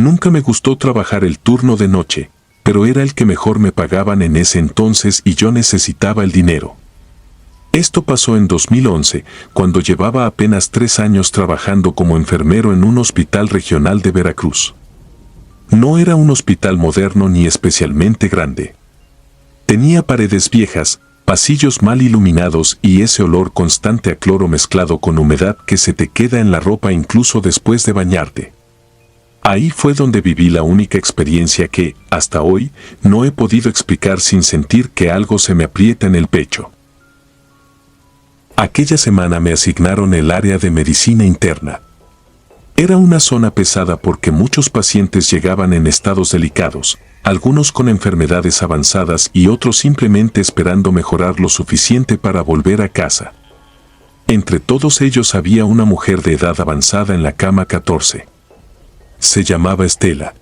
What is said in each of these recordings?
Nunca me gustó trabajar el turno de noche, pero era el que mejor me pagaban en ese entonces y yo necesitaba el dinero. Esto pasó en 2011, cuando llevaba apenas 3 años trabajando como enfermero en un hospital regional de Veracruz. No era un hospital moderno ni especialmente grande. Tenía paredes viejas, pasillos mal iluminados y ese olor constante a cloro mezclado con humedad que se te queda en la ropa incluso después de bañarte. Ahí fue donde viví la única experiencia que, hasta hoy, no he podido explicar sin sentir que algo se me aprieta en el pecho. Aquella semana me asignaron el área de medicina interna. Era una zona pesada porque muchos pacientes llegaban en estados delicados, algunos con enfermedades avanzadas y otros simplemente esperando mejorar lo suficiente para volver a casa. Entre todos ellos había una mujer de edad avanzada en la cama 14. Se llamaba Estela.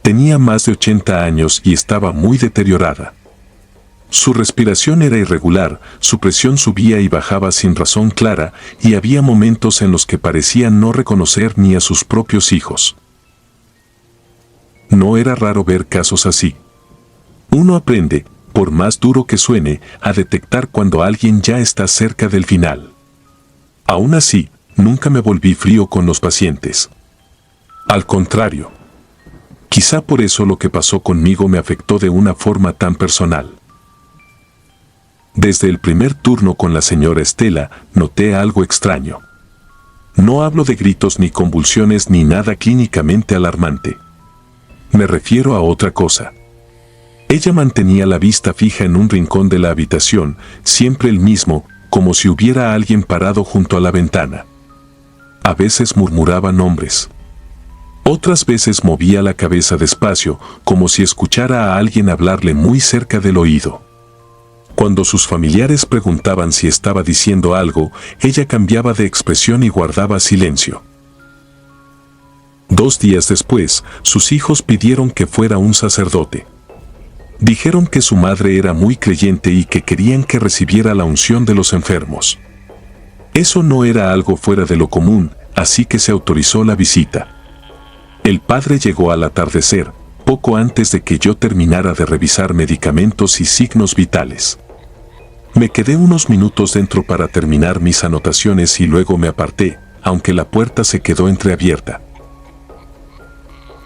Tenía más de 80 años y estaba muy deteriorada. Su respiración era irregular, su presión subía y bajaba sin razón clara, y había momentos en los que parecía no reconocer ni a sus propios hijos. No era raro ver casos así. Uno aprende, por más duro que suene, a detectar cuando alguien ya está cerca del final. Aún así, nunca me volví frío con los pacientes. Al contrario. Quizá por eso lo que pasó conmigo me afectó de una forma tan personal. Desde el primer turno con la señora Estela, noté algo extraño. No hablo de gritos ni convulsiones ni nada clínicamente alarmante. Me refiero a otra cosa. Ella mantenía la vista fija en un rincón de la habitación, siempre el mismo, como si hubiera alguien parado junto a la ventana. A veces murmuraba nombres. Otras veces movía la cabeza despacio, como si escuchara a alguien hablarle muy cerca del oído. Cuando sus familiares preguntaban si estaba diciendo algo, ella cambiaba de expresión y guardaba silencio. 2 días después, sus hijos pidieron que fuera un sacerdote. Dijeron que su madre era muy creyente y que querían que recibiera la unción de los enfermos. Eso no era algo fuera de lo común, así que se autorizó la visita. El padre llegó al atardecer, poco antes de que yo terminara de revisar medicamentos y signos vitales. Me quedé unos minutos dentro para terminar mis anotaciones y luego me aparté, aunque la puerta se quedó entreabierta.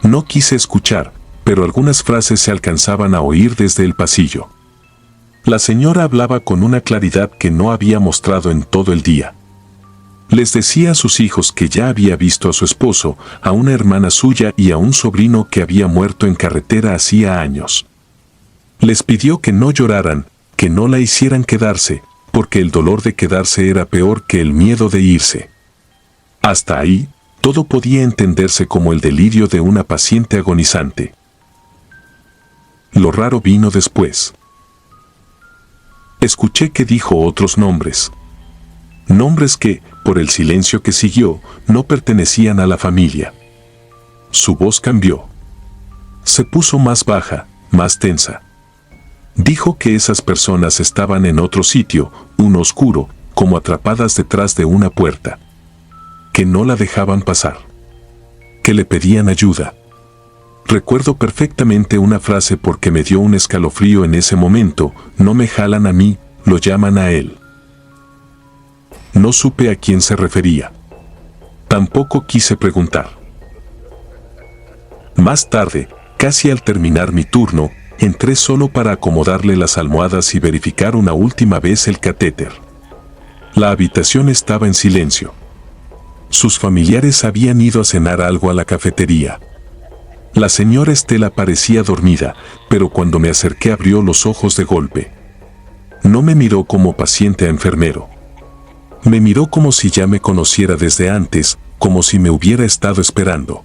No quise escuchar, pero algunas frases se alcanzaban a oír desde el pasillo. La señora hablaba con una claridad que no había mostrado en todo el día. Les decía a sus hijos que ya había visto a su esposo, a una hermana suya y a un sobrino que había muerto en carretera hacía años. Les pidió que no lloraran, que no la hicieran quedarse, porque el dolor de quedarse era peor que el miedo de irse. Hasta ahí, todo podía entenderse como el delirio de una paciente agonizante. Lo raro vino después. Escuché que dijo otros nombres. Nombres que, por el silencio que siguió, no pertenecían a la familia. Su voz cambió. Se puso más baja, más tensa. Dijo que esas personas estaban en otro sitio, uno oscuro, como atrapadas detrás de una puerta. Que no la dejaban pasar. Que le pedían ayuda. Recuerdo perfectamente una frase porque me dio un escalofrío en ese momento: no me jalan a mí, lo llaman a él. No supe a quién se refería. Tampoco quise preguntar. Más tarde, casi al terminar mi turno, entré solo para acomodarle las almohadas y verificar una última vez el catéter. La habitación estaba en silencio. Sus familiares habían ido a cenar algo a la cafetería. La señora Estela parecía dormida, pero cuando me acerqué abrió los ojos de golpe. No me miró como paciente a enfermero. Me miró como si ya me conociera desde antes, como si me hubiera estado esperando.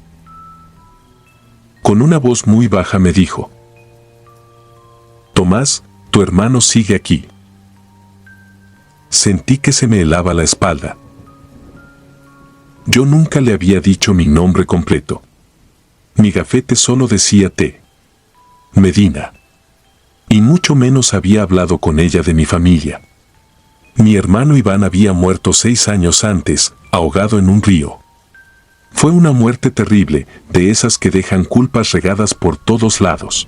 Con una voz muy baja me dijo: Tomás, tu hermano sigue aquí. Sentí que se me helaba la espalda. Yo nunca le había dicho mi nombre completo. Mi gafete solo decía T. Medina. Y mucho menos había hablado con ella de mi familia. Mi hermano Iván había muerto 6 años antes, ahogado en un río. Fue una muerte terrible, de esas que dejan culpas regadas por todos lados.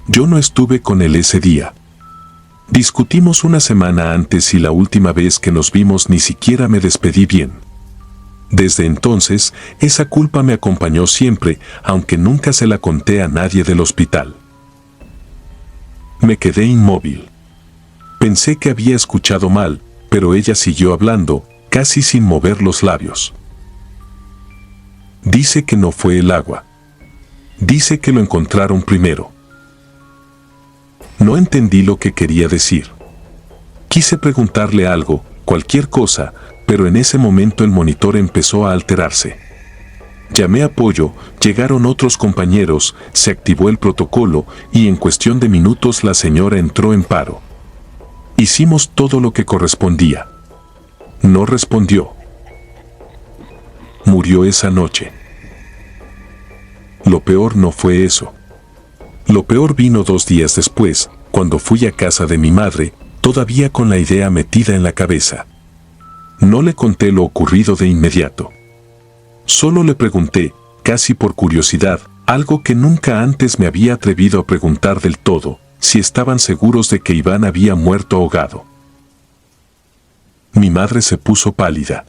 Yo no estuve con él ese día. Discutimos una semana antes y la última vez que nos vimos ni siquiera me despedí bien. Desde entonces, esa culpa me acompañó siempre, aunque nunca se la conté a nadie del hospital. Me quedé inmóvil. Pensé que había escuchado mal, pero ella siguió hablando, casi sin mover los labios. Dice que no fue el agua. Dice que lo encontraron primero. No entendí lo que quería decir. Quise preguntarle algo, cualquier cosa, pero en ese momento el monitor empezó a alterarse. Llamé a apoyo, llegaron otros compañeros, se activó el protocolo y en cuestión de minutos la señora entró en paro. Hicimos todo lo que correspondía. No respondió. Murió esa noche. Lo peor no fue eso. Lo peor vino 2 días después, cuando fui a casa de mi madre, todavía con la idea metida en la cabeza. No le conté lo ocurrido de inmediato. Solo le pregunté, casi por curiosidad, algo que nunca antes me había atrevido a preguntar del todo, si estaban seguros de que Iván había muerto ahogado. Mi madre se puso pálida.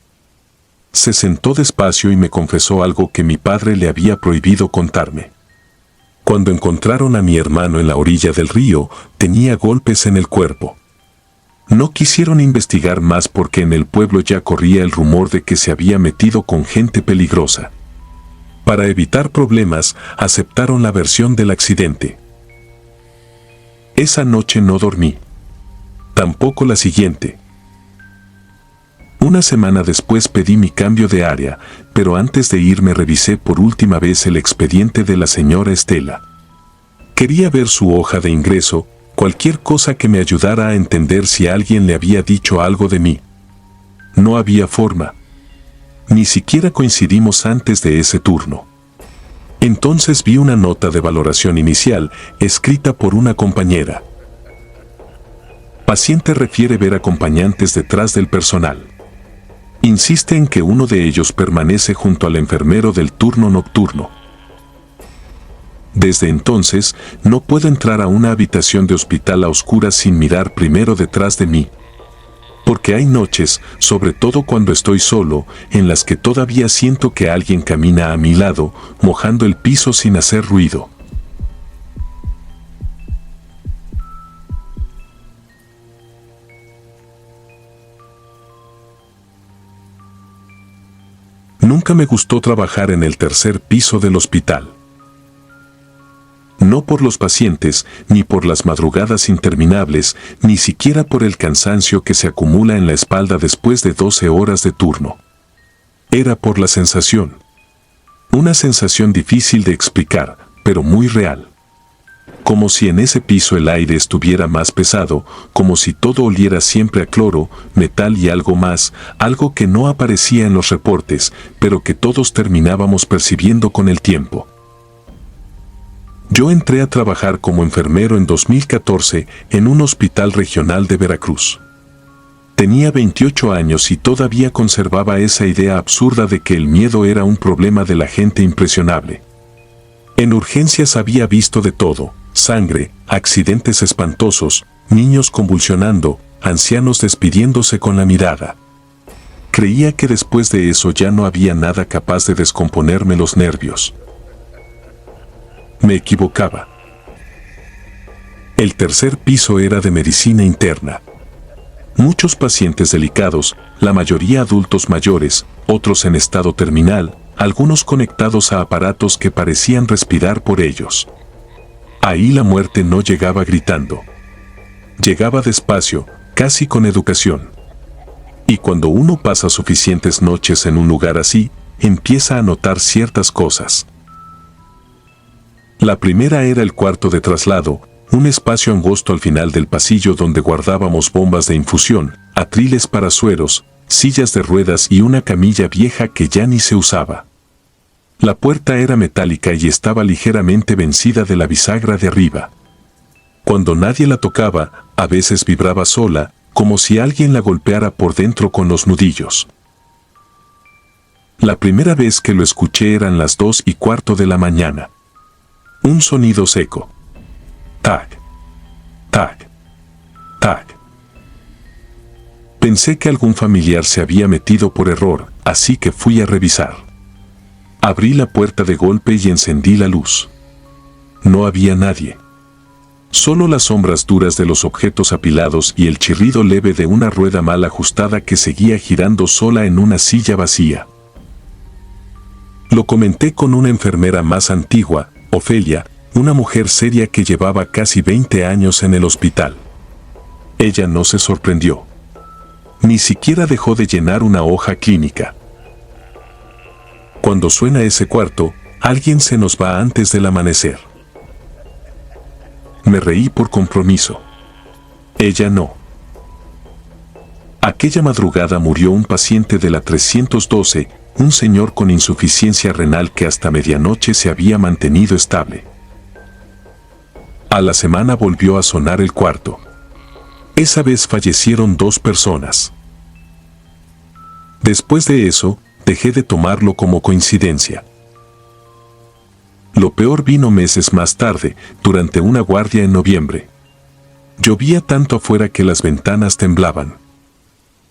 Se sentó despacio y me confesó algo que mi padre le había prohibido contarme. Cuando encontraron a mi hermano en la orilla del río, tenía golpes en el cuerpo. No quisieron investigar más porque en el pueblo ya corría el rumor de que se había metido con gente peligrosa. Para evitar problemas, aceptaron la versión del accidente. Esa noche no dormí. Tampoco la siguiente. Una semana después pedí mi cambio de área, pero antes de irme revisé por última vez el expediente de la señora Estela. Quería ver su hoja de ingreso, cualquier cosa que me ayudara a entender si alguien le había dicho algo de mí. No había forma. Ni siquiera coincidimos antes de ese turno. Entonces vi una nota de valoración inicial, escrita por una compañera. Paciente refiere ver acompañantes detrás del personal. Insiste en que uno de ellos permanece junto al enfermero del turno nocturno. Desde entonces, no puedo entrar a una habitación de hospital a oscuras sin mirar primero detrás de mí. Porque hay noches, sobre todo cuando estoy solo, en las que todavía siento que alguien camina a mi lado, mojando el piso sin hacer ruido. Nunca me gustó trabajar en el 3er piso del hospital. No por los pacientes, ni por las madrugadas interminables, ni siquiera por el cansancio que se acumula en la espalda después de 12 horas de turno. Era por la sensación. Una sensación difícil de explicar, pero muy real. Como si en ese piso el aire estuviera más pesado, como si todo oliera siempre a cloro, metal y algo más, algo que no aparecía en los reportes, pero que todos terminábamos percibiendo con el tiempo. Yo entré a trabajar como enfermero en 2014 en un hospital regional de Veracruz. Tenía 28 años y todavía conservaba esa idea absurda de que el miedo era un problema de la gente impresionable. En urgencias había visto de todo: sangre, accidentes espantosos, niños convulsionando, ancianos despidiéndose con la mirada. Creía que después de eso ya no había nada capaz de descomponerme los nervios. Me equivocaba. El 3er piso era de medicina interna. Muchos pacientes delicados, la mayoría adultos mayores, otros en estado terminal, algunos conectados a aparatos que parecían respirar por ellos. Ahí la muerte no llegaba gritando. Llegaba despacio, casi con educación. Y cuando uno pasa suficientes noches en un lugar así, empieza a notar ciertas cosas. La primera era el cuarto de traslado, un espacio angosto al final del pasillo donde guardábamos bombas de infusión, atriles para sueros, sillas de ruedas y una camilla vieja que ya ni se usaba. La puerta era metálica y estaba ligeramente vencida de la bisagra de arriba. Cuando nadie la tocaba, a veces vibraba sola, como si alguien la golpeara por dentro con los nudillos. La primera vez que lo escuché eran las 2:15 de la mañana. Un sonido seco. Tac, tac, tac. Pensé que algún familiar se había metido por error, así que fui a revisar. Abrí la puerta de golpe y encendí la luz. No había nadie. Solo las sombras duras de los objetos apilados y el chirrido leve de una rueda mal ajustada que seguía girando sola en una silla vacía. Lo comenté con una enfermera más antigua, Ofelia, una mujer seria que llevaba casi 20 años en el hospital. Ella no se sorprendió. Ni siquiera dejó de llenar una hoja clínica. Cuando suena ese cuarto, alguien se nos va antes del amanecer. Me reí por compromiso. Ella no. Aquella madrugada murió un paciente de la 312, un señor con insuficiencia renal que hasta medianoche se había mantenido estable. A la semana volvió a sonar el cuarto. Esa vez fallecieron 2 personas. Después de eso, dejé de tomarlo como coincidencia. Lo peor vino meses más tarde, durante una guardia en noviembre. Llovía tanto afuera que las ventanas temblaban.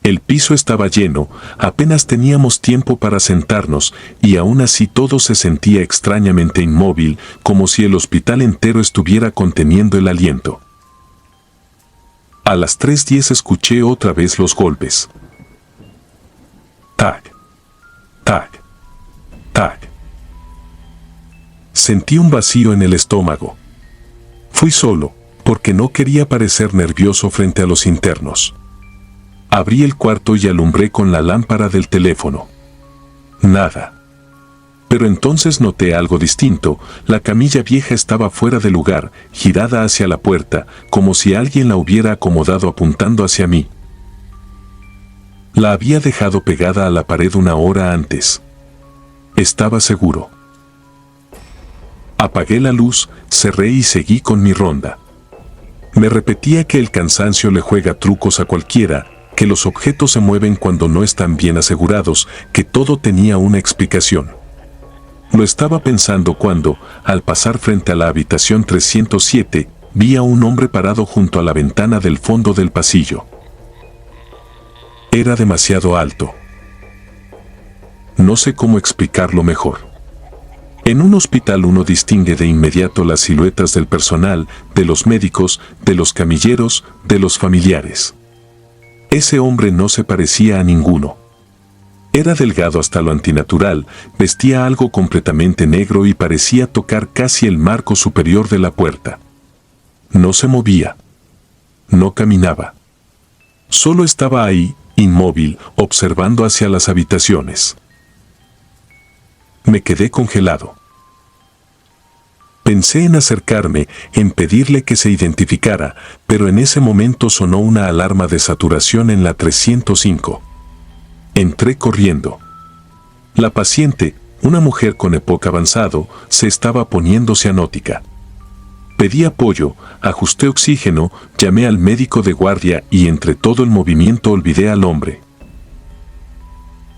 El piso estaba lleno, apenas teníamos tiempo para sentarnos, y aún así todo se sentía extrañamente inmóvil, como si el hospital entero estuviera conteniendo el aliento. A las 3:10 escuché otra vez los golpes. Tac, tac, tac. Sentí un vacío en el estómago. Fui solo, porque no quería parecer nervioso frente a los internos. Abrí el cuarto y alumbré con la lámpara del teléfono. Nada. Pero entonces noté algo distinto. La camilla vieja estaba fuera de lugar, girada hacia la puerta, como si alguien la hubiera acomodado apuntando hacia mí. La había dejado pegada a la pared una hora antes. Estaba seguro. Apagué la luz, cerré y seguí con mi ronda. Me repetía que el cansancio le juega trucos a cualquiera, que los objetos se mueven cuando no están bien asegurados, que todo tenía una explicación. Lo estaba pensando cuando, al pasar frente a la habitación 307, vi a un hombre parado junto a la ventana del fondo del pasillo. Era demasiado alto. No sé cómo explicarlo mejor. En un hospital uno distingue de inmediato las siluetas del personal, de los médicos, de los camilleros, de los familiares. Ese hombre no se parecía a ninguno. Era delgado hasta lo antinatural, vestía algo completamente negro y parecía tocar casi el marco superior de la puerta. No se movía. No caminaba. Solo estaba ahí, inmóvil, observando hacia las habitaciones. Me quedé congelado. Pensé en acercarme, en pedirle que se identificara, pero en ese momento sonó una alarma de saturación en la 305. Entré corriendo. La paciente, una mujer con EPOC avanzado, se estaba poniendo cianótica. Pedí apoyo, ajusté oxígeno, llamé al médico de guardia y entre todo el movimiento olvidé al hombre.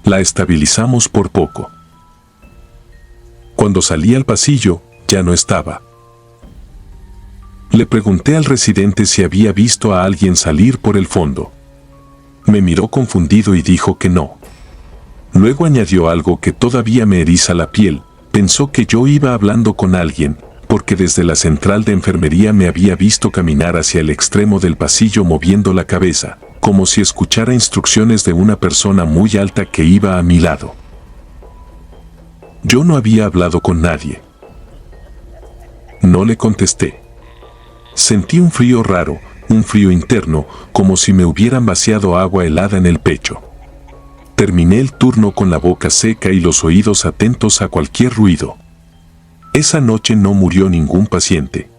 La estabilizamos por poco. Cuando salí al pasillo, ya no estaba. Le pregunté al residente si había visto a alguien salir por el fondo. Me miró confundido y dijo que no. Luego añadió algo que todavía me eriza la piel. Pensó que yo iba hablando con alguien, porque desde la central de enfermería me había visto caminar hacia el extremo del pasillo moviendo la cabeza, como si escuchara instrucciones de una persona muy alta que iba a mi lado. Yo no había hablado con nadie. No le contesté. Sentí un frío raro, un frío interno, como si me hubieran vaciado agua helada en el pecho. Terminé el turno con la boca seca y los oídos atentos a cualquier ruido. Esa noche no murió ningún paciente.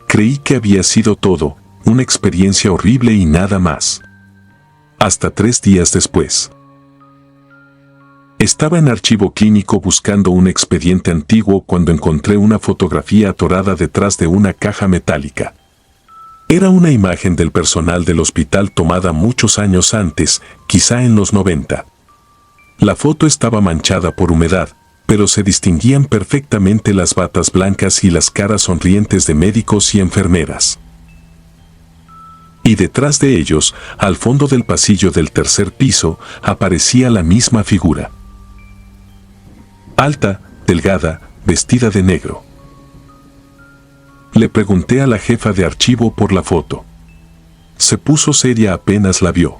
Creí que había sido todo, una experiencia horrible y nada más. Hasta 3 días después. Estaba en archivo clínico buscando un expediente antiguo cuando encontré una fotografía atorada detrás de una caja metálica. Era una imagen del personal del hospital tomada muchos años antes, quizá en los 90. La foto estaba manchada por humedad, pero se distinguían perfectamente las batas blancas y las caras sonrientes de médicos y enfermeras. Y detrás de ellos, al fondo del pasillo del tercer piso, aparecía la misma figura. Alta, delgada, vestida de negro. Le pregunté a la jefa de archivo por la foto. Se puso seria apenas la vio.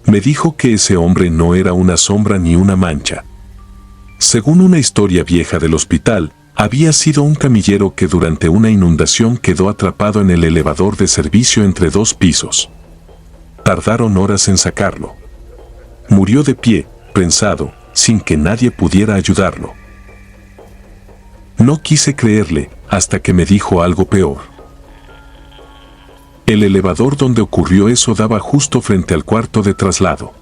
Me dijo que ese hombre no era una sombra ni una mancha. Según una historia vieja del hospital, había sido un camillero que durante una inundación quedó atrapado en el elevador de servicio entre 2 pisos. Tardaron horas en sacarlo. Murió de pie, prensado, sin que nadie pudiera ayudarlo. No quise creerle, hasta que me dijo algo peor. El elevador donde ocurrió eso daba justo frente al cuarto de traslado.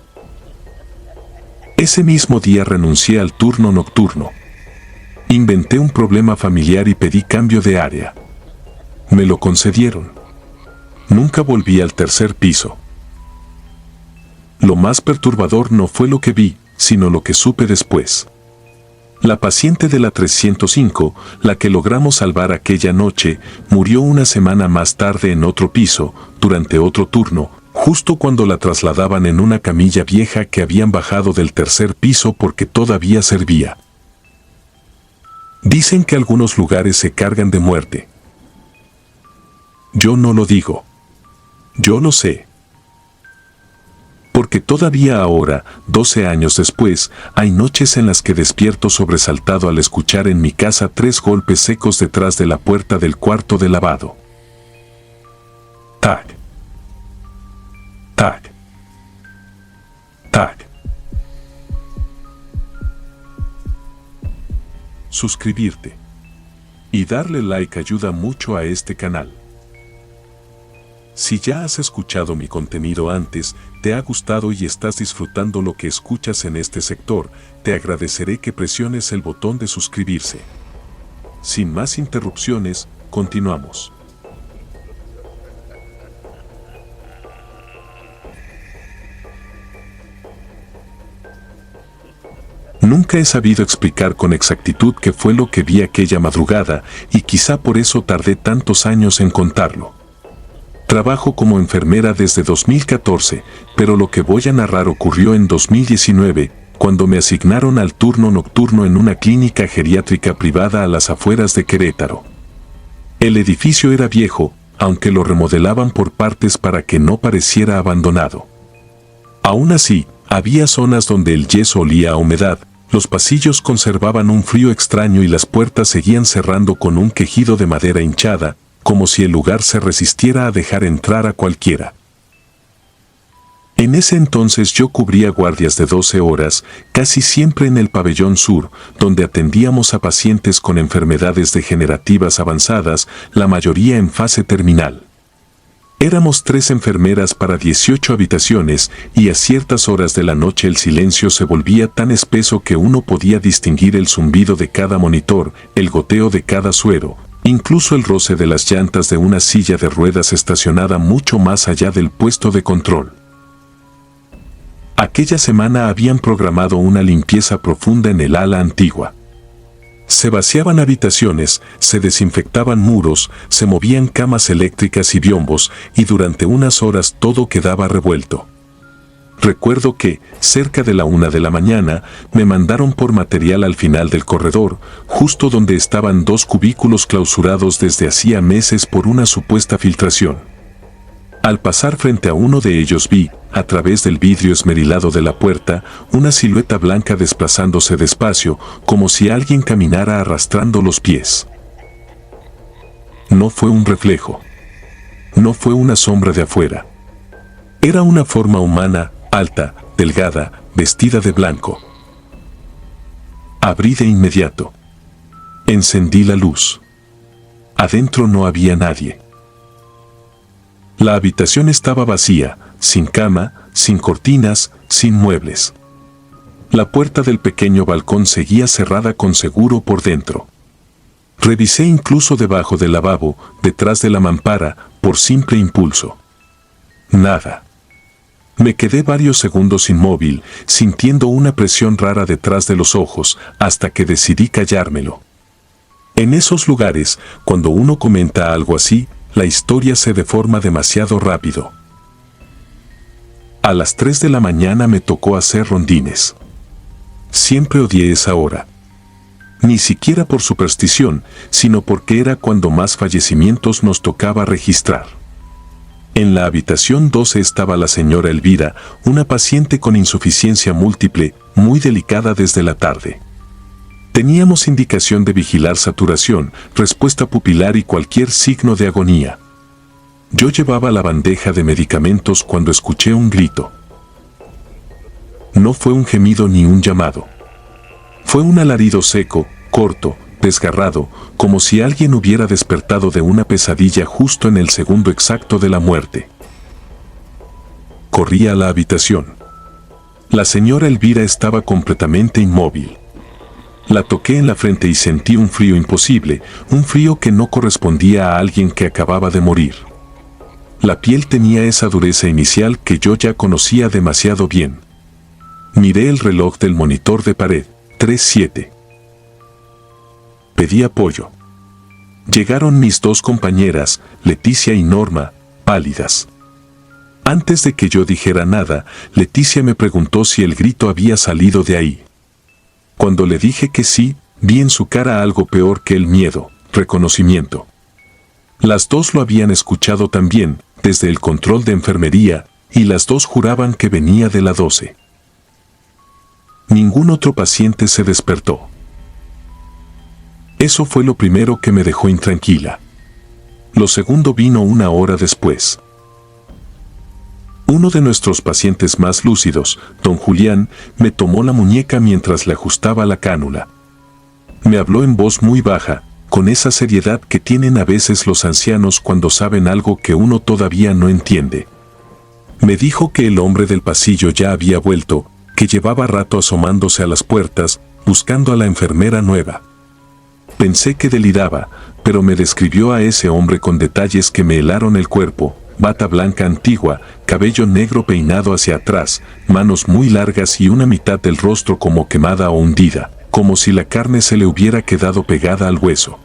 Ese mismo día renuncié al turno nocturno. Inventé un problema familiar y pedí cambio de área. Me lo concedieron. Nunca volví al tercer piso. Lo más perturbador no fue lo que vi, sino lo que supe después. La paciente de la 305, la que logramos salvar aquella noche, murió una semana más tarde en otro piso, durante otro turno, justo cuando la trasladaban en una camilla vieja que habían bajado del tercer piso porque todavía servía. Dicen que algunos lugares se cargan de muerte. Yo no lo digo. Yo lo sé. Porque todavía ahora, 12 años después, hay noches en las que despierto sobresaltado al escuchar en mi casa 3 golpes secos detrás de la puerta del cuarto de lavado. Tac. Tac. Tac. Suscribirte y darle like ayuda mucho a este canal. Si ya has escuchado mi contenido antes, te ha gustado y estás disfrutando lo que escuchas en este sector, te agradeceré que presiones el botón de suscribirse. Sin más interrupciones, continuamos. Nunca he sabido explicar con exactitud qué fue lo que vi aquella madrugada y quizá por eso tardé tantos años en contarlo. Trabajo como enfermera desde 2014, pero lo que voy a narrar ocurrió en 2019, cuando me asignaron al turno nocturno en una clínica geriátrica privada a las afueras de Querétaro. El edificio era viejo, aunque lo remodelaban por partes para que no pareciera abandonado. Aún así, había zonas donde el yeso olía a humedad, los pasillos conservaban un frío extraño y las puertas seguían cerrando con un quejido de madera hinchada, como si el lugar se resistiera a dejar entrar a cualquiera. En ese entonces yo cubría guardias de 12 horas, casi siempre en el pabellón sur, donde atendíamos a pacientes con enfermedades degenerativas avanzadas, la mayoría en fase terminal. Éramos 3 enfermeras para 18 habitaciones y a ciertas horas de la noche el silencio se volvía tan espeso que uno podía distinguir el zumbido de cada monitor, el goteo de cada suero, incluso el roce de las llantas de una silla de ruedas estacionada mucho más allá del puesto de control. Aquella semana habían programado una limpieza profunda en el ala antigua. Se vaciaban habitaciones, se desinfectaban muros, se movían camas eléctricas y biombos, y durante unas horas todo quedaba revuelto. Recuerdo que, cerca de la 1 de la mañana, me mandaron por material al final del corredor, justo donde estaban 2 cubículos clausurados desde hacía meses por una supuesta filtración. Al pasar frente a uno de ellos vi, a través del vidrio esmerilado de la puerta, una silueta blanca desplazándose despacio, como si alguien caminara arrastrando los pies. No fue un reflejo. No fue una sombra de afuera. Era una forma humana, alta, delgada, vestida de blanco. Abrí de inmediato. Encendí la luz. Adentro no había nadie. La habitación estaba vacía, sin cama, sin cortinas, sin muebles. La puerta del pequeño balcón seguía cerrada con seguro por dentro. Revisé incluso debajo del lavabo, detrás de la mampara, por simple impulso. Nada. Me quedé varios segundos inmóvil, sintiendo una presión rara detrás de los ojos, hasta que decidí callármelo. En esos lugares, cuando uno comenta algo así, la historia se deforma demasiado rápido. A las 3 de la mañana me tocó hacer rondines. Siempre odié esa hora. Ni siquiera por superstición, sino porque era cuando más fallecimientos nos tocaba registrar. En la habitación 12 estaba la señora Elvira, una paciente con insuficiencia múltiple, muy delicada desde la tarde. Teníamos indicación de vigilar saturación, respuesta pupilar y cualquier signo de agonía. Yo llevaba la bandeja de medicamentos cuando escuché un grito. No fue un gemido ni un llamado. Fue un alarido seco, corto, desgarrado, como si alguien hubiera despertado de una pesadilla justo en el segundo exacto de la muerte. Corrí a la habitación. La señora Elvira estaba completamente inmóvil. La toqué en la frente y sentí un frío imposible, un frío que no correspondía a alguien que acababa de morir. La piel tenía esa dureza inicial que yo ya conocía demasiado bien. Miré el reloj del monitor de pared, 3:07. Pedí apoyo. Llegaron mis dos compañeras, Leticia y Norma, pálidas. Antes de que yo dijera nada, Leticia me preguntó si el grito había salido de ahí. Cuando le dije que sí, vi en su cara algo peor que el miedo, reconocimiento. Las dos lo habían escuchado también, desde el control de enfermería, y las dos juraban que venía de la 12. Ningún otro paciente se despertó. Eso fue lo primero que me dejó intranquila. Lo segundo vino una hora después. Uno de nuestros pacientes más lúcidos, don Julián, me tomó la muñeca mientras le ajustaba la cánula. Me habló en voz muy baja, con esa seriedad que tienen a veces los ancianos cuando saben algo que uno todavía no entiende. Me dijo que el hombre del pasillo ya había vuelto, que llevaba rato asomándose a las puertas, buscando a la enfermera nueva. Pensé que deliraba, pero me describió a ese hombre con detalles que me helaron el cuerpo: bata blanca antigua, cabello negro peinado hacia atrás, manos muy largas y una mitad del rostro como quemada o hundida, como si la carne se le hubiera quedado pegada al hueso.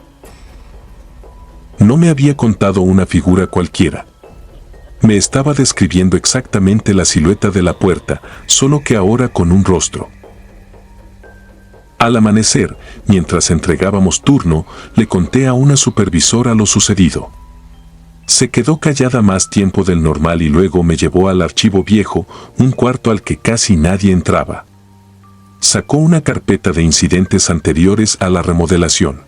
No me había contado una figura cualquiera. Me estaba describiendo exactamente la silueta de la puerta, solo que ahora con un rostro. Al amanecer, mientras entregábamos turno, le conté a una supervisora lo sucedido. Se quedó callada más tiempo del normal y luego me llevó al archivo viejo, un cuarto al que casi nadie entraba. Sacó una carpeta de incidentes anteriores a la remodelación.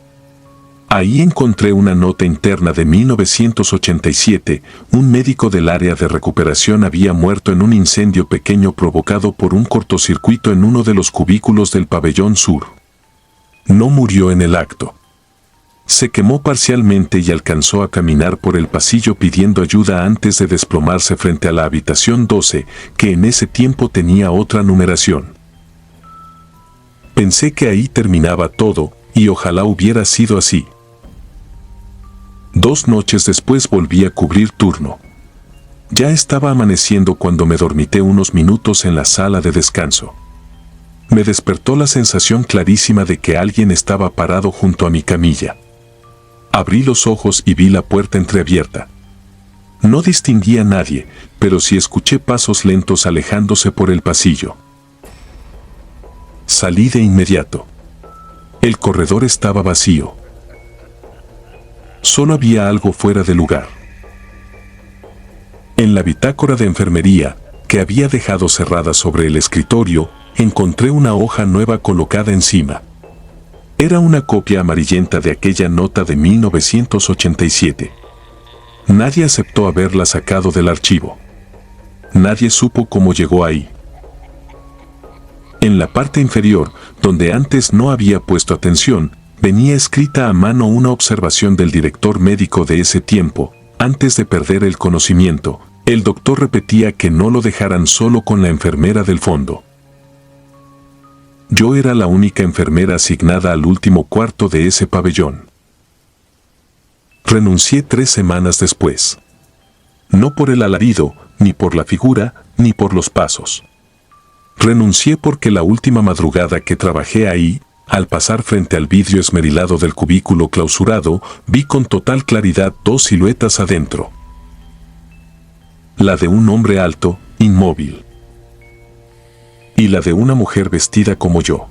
Ahí encontré una nota interna de 1987, un médico del área de recuperación había muerto en un incendio pequeño provocado por un cortocircuito en uno de los cubículos del pabellón sur. No murió en el acto. Se quemó parcialmente y alcanzó a caminar por el pasillo pidiendo ayuda antes de desplomarse frente a la habitación 12, que en ese tiempo tenía otra numeración. Pensé que ahí terminaba todo, y ojalá hubiera sido así. 2 noches después volví a cubrir turno. Ya estaba amaneciendo cuando me dormité unos minutos en la sala de descanso. Me despertó la sensación clarísima de que alguien estaba parado junto a mi camilla. Abrí los ojos y vi la puerta entreabierta. No distinguí a nadie, pero sí escuché pasos lentos alejándose por el pasillo. Salí de inmediato. El corredor estaba vacío. Solo había algo fuera de lugar. En la bitácora de enfermería, que había dejado cerrada sobre el escritorio, encontré una hoja nueva colocada encima. Era una copia amarillenta de aquella nota de 1987. Nadie aceptó haberla sacado del archivo. Nadie supo cómo llegó ahí. En la parte inferior, donde antes no había puesto atención, venía escrita a mano una observación del director médico de ese tiempo. Antes de perder el conocimiento, el doctor repetía que no lo dejaran solo con la enfermera del fondo. Yo era la única enfermera asignada al último cuarto de ese pabellón. Renuncié 3 semanas después. No por el alarido, ni por la figura, ni por los pasos. Renuncié porque la última madrugada que trabajé ahí, al pasar frente al vidrio esmerilado del cubículo clausurado, vi con total claridad dos siluetas adentro. La de un hombre alto, inmóvil. Y la de una mujer vestida como yo.